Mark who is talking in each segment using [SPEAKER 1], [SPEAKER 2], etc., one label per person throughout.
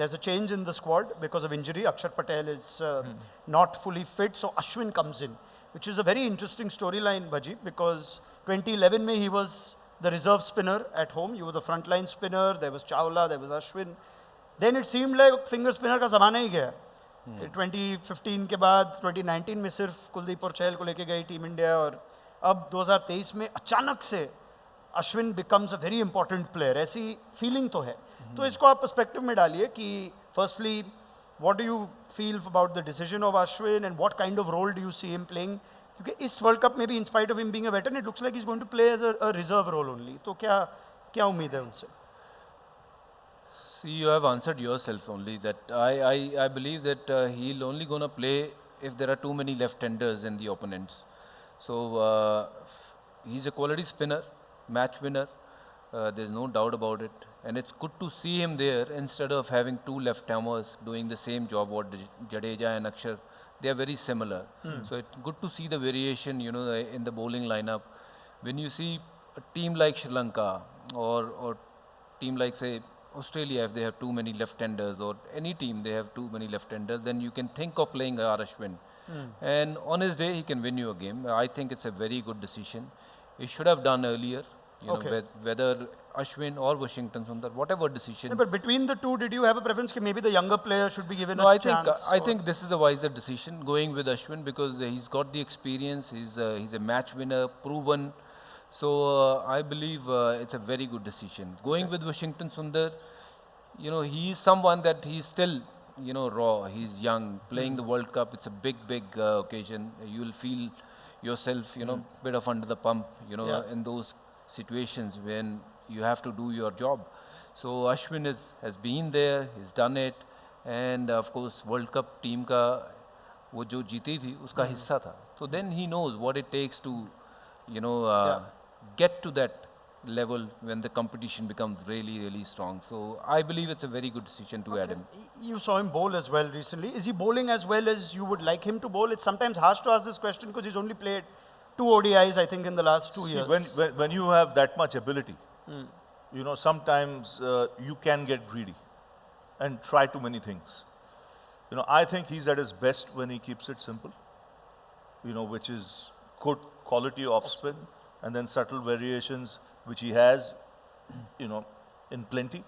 [SPEAKER 1] there's a change in the squad because of injury. Akshar Patel is not fully fit, so Ashwin comes in, which is a very interesting storyline, Bhaji, because 2011 mein he was the reserve spinner at home. You were the frontline spinner. There was Chawla, there was Ashwin. Then it seemed like finger spinner का ज़माना ही गया. 2015 के बाद 2019 में सिर्फ कुलदीप और चहल को लेके गई टीम इंडिया, और अब 2023 में अचानक से Ashwin becomes a very important player, ऐसी फीलिंग तो है. तो इसको आप पर्सपेक्टिव में डालिए कि firstly what do you feel about the decision of Ashwin and what kind of role do you see him playing, क्योंकि इस वर्ल्ड कप में भी in spite of him being a veteran it looks like he is going to play as a reserve role only. तो क्या उम्मीद है उनसे?
[SPEAKER 2] See, you have answered yourself only that I believe that he'll only gonna play if there are too many left-handers in the opponents. So he's a quality spinner, match winner. There's no doubt about it, and it's good to see him there instead of having two left-armers doing the same job. What Jadeja and Akshar, they are very similar. So it's good to see the variation, you know, in the bowling lineup. When you see a team like Sri Lanka or team like say Australia, if they have too many left-handers, or any team they have too many left-handers, then you can think of playing Ashwin. And on his day, he can win you a game. I think it's a very good decision. He should have done earlier. You know, whether Ashwin or Washington Sundar, whatever decision.
[SPEAKER 1] Yeah, but between the two, did you have a preference that maybe the younger player should be given a chance?
[SPEAKER 2] I think this is a wiser decision, going with Ashwin, because he's got the experience. He's a match winner, proven. So I believe it's a very good decision. Going with Washington Sundar, you know, he's someone that he's still, you know, raw. He's young, playing the World Cup. It's a big occasion. You'll feel yourself, you know, bit of under the pump, you know, in those situations when you have to do your job. So Ashwin has been there, he's done it, and of course World Cup team का वो जो जीती थी उसका हिस्सा था. So then he knows what it takes to, you know, get to that level when the competition becomes really strong. So I believe it's a very good decision to add him.
[SPEAKER 1] You saw him bowl as well recently. Is he bowling as well as you would like him to bowl? It's sometimes harsh to ask this question because he's only played 2 ODIs, I think, in the last 2 years.
[SPEAKER 3] When you have that much ability, you know, sometimes you can get greedy and try too many things. You know, I think he's at his best when he keeps it simple, you know, which is good quality off spin and then subtle variations, which he has, you know, in plenty,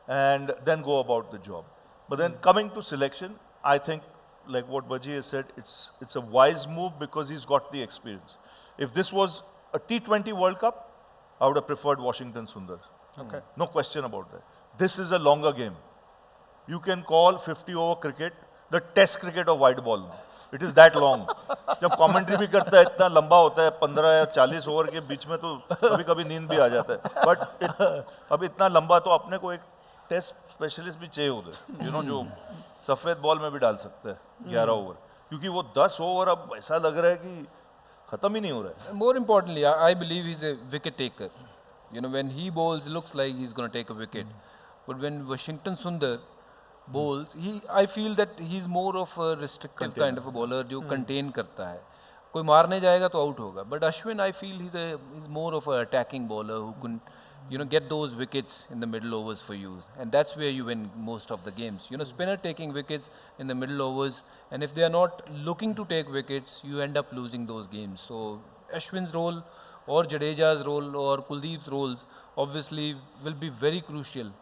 [SPEAKER 3] and then go about the job. But then coming to selection, I think, like what Bhaji has said, it's a wise move because he's got the experience. If this was a T20 World Cup, I would have preferred Washington Sundar.
[SPEAKER 1] Okay.
[SPEAKER 3] No question about that. This is a longer game. You can call 50-over cricket the test cricket of white ball now. It is that long. जब commentary भी करता है इतना लंबा होता है 15 या 40 over के बीच में तो कभी-कभी नींद भी आ जाता है. बट अब इतना लंबा तो अपने को एक टेस्ट स्पेशलिस्ट भी चाहिए होता है, यू नो, जो सफ़ेद बॉल में भी डाल सकता है 11 ओवर, क्योंकि वो 10 ओवर अब ऐसा लग रहा है कि ख़त्म ही नहीं हो रहा है.
[SPEAKER 2] More importantly, I believe he's a wicket taker. You know, when he bowls, it looks like he's going to take a wicket. But when Washington Sundar bowls, I feel that he's more of a restrictive kind of a bowler जो contain करता है. कोई मारने जाएगा तो out होगा. But Ashwin, I feel he's more of a attacking bowler who can, you know, get those wickets in the middle overs for you, and that's where you win most of the games. You know, spinner taking wickets in the middle overs, and if they are not looking to take wickets, you end up losing those games. So Ashwin's role or Jadeja's role or Kuldeep's roles obviously will be very crucial.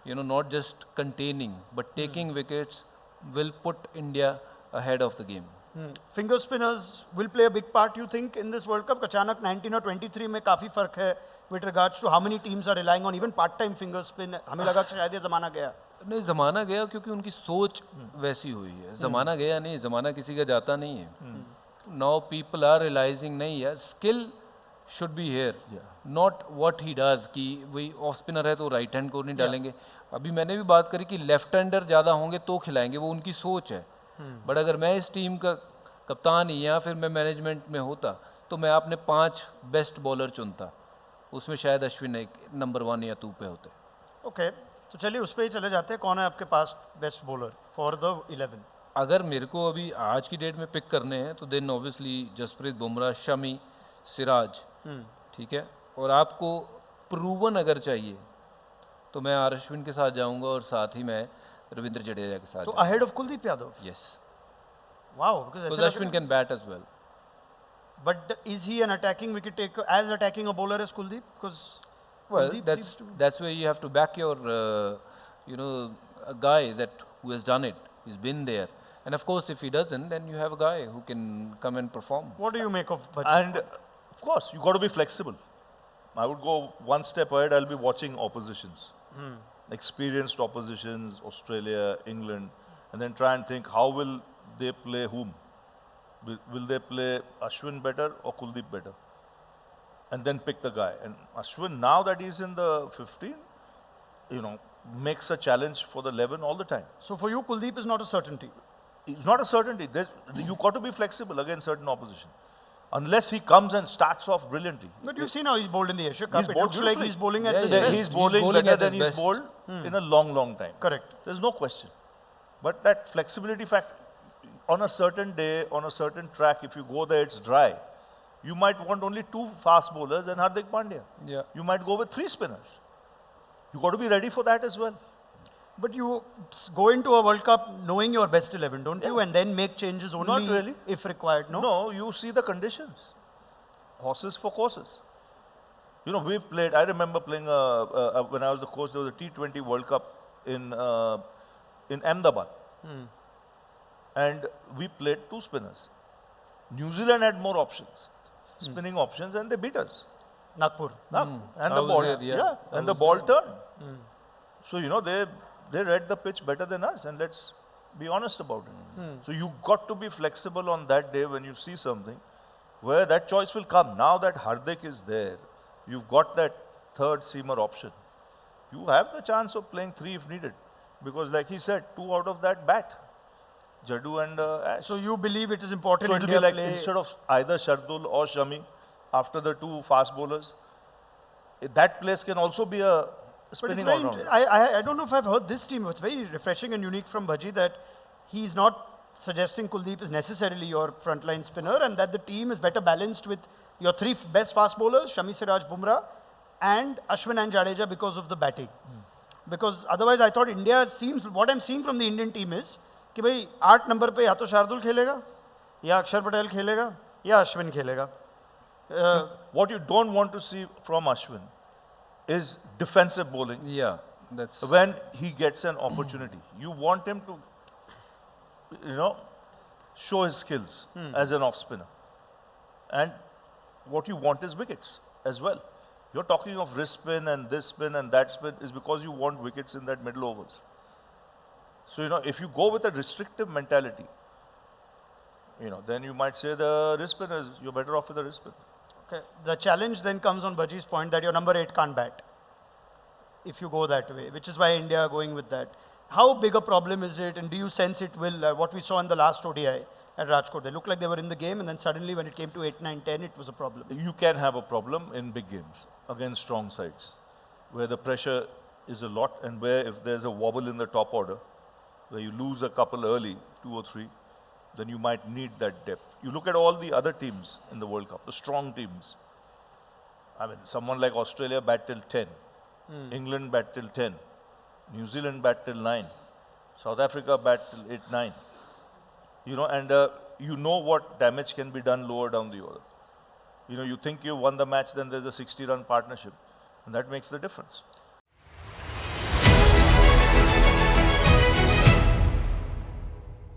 [SPEAKER 2] You know, not just containing, but taking wickets will put India ahead of the game.
[SPEAKER 1] Finger spinners will play a big part, you think, in this World Cup? अचानक 19 और 23 में काफ़ी फ़र्क है with regards to how many teams are relying on even part-time finger spin. हमें लगा कि शायद ये ज़माना गया.
[SPEAKER 2] नहीं, ज़माना गया क्योंकि उनकी सोच वैसी हुई है. ज़माना गया नहीं, ज़माना किसी का जाता नहीं है. Now people are realizing नहीं यार, skill should be here, not what he does कि वही ऑफ स्पिनर है तो राइट हैंड को नहीं डालेंगे. अभी मैंने भी बात करी कि लेफ्ट हैंडर ज़्यादा होंगे तो खिलाएंगे, वो उनकी सोच है. बट अगर मैं इस टीम का कप्तान ही या फिर मैं मैनेजमेंट में होता तो मैं अपने 5 बेस्ट बॉलर चुनता, उसमें शायद अश्विन एक नंबर 1 या 2 पे होते.
[SPEAKER 1] ओके, तो चलिए उस पर ही चले जाते हैं. कौन है आपके पास बेस्ट बॉलर फॉर द 11?
[SPEAKER 2] अगर मेरे को अभी आज की डेट में पिक करने हैं तो देन ऑब्वियसली जसप्रीत बुमराह, शमी, सिराज, ठीक है. और आपको प्रूवन अगर चाहिए तो मैं आर अश्विन के साथ जाऊंगा और साथ ही मैं रविंद्र जडेजा के साथ
[SPEAKER 1] So
[SPEAKER 2] जाएंगे।
[SPEAKER 1] ahead of Kuldeep Yadav.
[SPEAKER 2] Yes.
[SPEAKER 1] Wow. Because
[SPEAKER 2] Because
[SPEAKER 1] ऐसे लग
[SPEAKER 2] Ashwin
[SPEAKER 1] रहा-
[SPEAKER 2] can bat as well.
[SPEAKER 1] But is he an attacking wicket taker, as attacking a bowler as Kuldeep? Because
[SPEAKER 2] Well,
[SPEAKER 1] Kuldeep
[SPEAKER 2] that's
[SPEAKER 1] seems to be-
[SPEAKER 2] that's where you have to back your, a guy who has done it. He's been there, and of course, if he doesn't, then you have a guy who can come and perform.
[SPEAKER 1] What do you make of Bhaji?
[SPEAKER 3] And of course, you got to be flexible. I would go one step ahead. I'll be watching oppositions, experienced oppositions, Australia, England, and then try and think how will they play whom. Will they play Ashwin better or Kuldeep better? And then pick the guy. And Ashwin, now that he's in the 15, makes a challenge for the 11 all the time.
[SPEAKER 1] So for you, Kuldeep is not a certainty.
[SPEAKER 3] It's not a certainty. You got to be flexible against certain opposition. Unless he comes and starts off brilliantly.
[SPEAKER 1] But you've seen how he's bowled in the Asia Cup.
[SPEAKER 3] He's
[SPEAKER 1] It
[SPEAKER 3] bowled
[SPEAKER 1] looks like
[SPEAKER 3] beautifully.
[SPEAKER 1] he's bowling at
[SPEAKER 2] Yeah,
[SPEAKER 1] his
[SPEAKER 2] yeah,
[SPEAKER 1] best.
[SPEAKER 3] He's bowling
[SPEAKER 2] bowling
[SPEAKER 3] better
[SPEAKER 2] at
[SPEAKER 3] than
[SPEAKER 2] his
[SPEAKER 3] he's
[SPEAKER 2] best.
[SPEAKER 3] bowled in a long, long time.
[SPEAKER 1] Correct.
[SPEAKER 3] There's no question. But that flexibility fact, on a certain day, on a certain track, if you go there, it's dry. You might want only 2 fast bowlers and Hardik Pandya.
[SPEAKER 2] Yeah.
[SPEAKER 3] You might go with 3 spinners. You got to be ready for that as well.
[SPEAKER 1] But you go into a World Cup knowing your best 11, don't you? And then make changes only
[SPEAKER 3] really.
[SPEAKER 1] if required, no?
[SPEAKER 3] No, you see the conditions. Horses for courses. We've played, I remember playing, when I was the coach, there was a T20 World Cup in Ahmedabad. And we played 2 spinners. New Zealand had more options, spinning options, and they beat us.
[SPEAKER 1] Nagpur.
[SPEAKER 3] And
[SPEAKER 2] I
[SPEAKER 3] the
[SPEAKER 2] was
[SPEAKER 3] ball,
[SPEAKER 2] there, yeah. I
[SPEAKER 3] and the
[SPEAKER 2] was
[SPEAKER 3] ball
[SPEAKER 2] there.
[SPEAKER 3] turned. So they read the pitch better than us, and let's be honest about it. So you got to be flexible on that day when you see something, where that choice will come. Now that Hardik is there, you've got that third seamer option. You have the chance of playing 3 if needed, because like he said, 2 out of that bat, Jadu and Ash.
[SPEAKER 1] So you believe it is important
[SPEAKER 3] So it'll
[SPEAKER 1] India
[SPEAKER 3] be like
[SPEAKER 1] play...
[SPEAKER 3] instead of either Shardul or Shami, after the 2 fast bowlers, that place can also be a
[SPEAKER 1] But it's
[SPEAKER 3] spinning
[SPEAKER 1] very
[SPEAKER 3] all-rounder.
[SPEAKER 1] I don't know if I've heard this team. It's very refreshing and unique from Bhaji that he's not suggesting Kuldeep is necessarily your frontline spinner and that the team is better balanced with your 3 best fast bowlers, Shami, Siraj, Bumrah, and Ashwin and Jadeja because of the batting. Because otherwise I thought India seems, what I'm seeing from the Indian team is कि भाई 8 number पे या तो शार्दुल खेलेगा या अक्षर पटेल खेलेगा या अश्विन खेलेगा.
[SPEAKER 3] What you don't want to see from Ashwin is defensive bowling
[SPEAKER 2] Yeah, that's
[SPEAKER 3] when he gets an opportunity. You want him to, show his skills as an off spinner. And what you want is wickets as well. You're talking of wrist spin and this spin and that spin is because you want wickets in that middle overs. So, if you go with a restrictive mentality, then you might say the wrist spinners, you're better off with the wrist spin.
[SPEAKER 1] Okay. The challenge then comes on Bhaji's point that your number 8 can't bat if you go that way, which is why India are going with that. How big a problem is it, and do you sense it will, what we saw in the last ODI at Rajkot, they looked like they were in the game, and then suddenly when it came to 8, 9, 10, it was a problem.
[SPEAKER 3] You can have a problem in big games against strong sides, where the pressure is a lot, and where if there's a wobble in the top order, where you lose a couple early, 2 or 3, then you might need that depth. You look at all the other teams in the World Cup, the strong teams. I mean, someone like Australia bat till 10, England bat till 10, New Zealand bat till 9, South Africa bat till 8, 9. You know what damage can be done lower down the order. You think you won the match, then there's a 60-run partnership, and that makes the difference.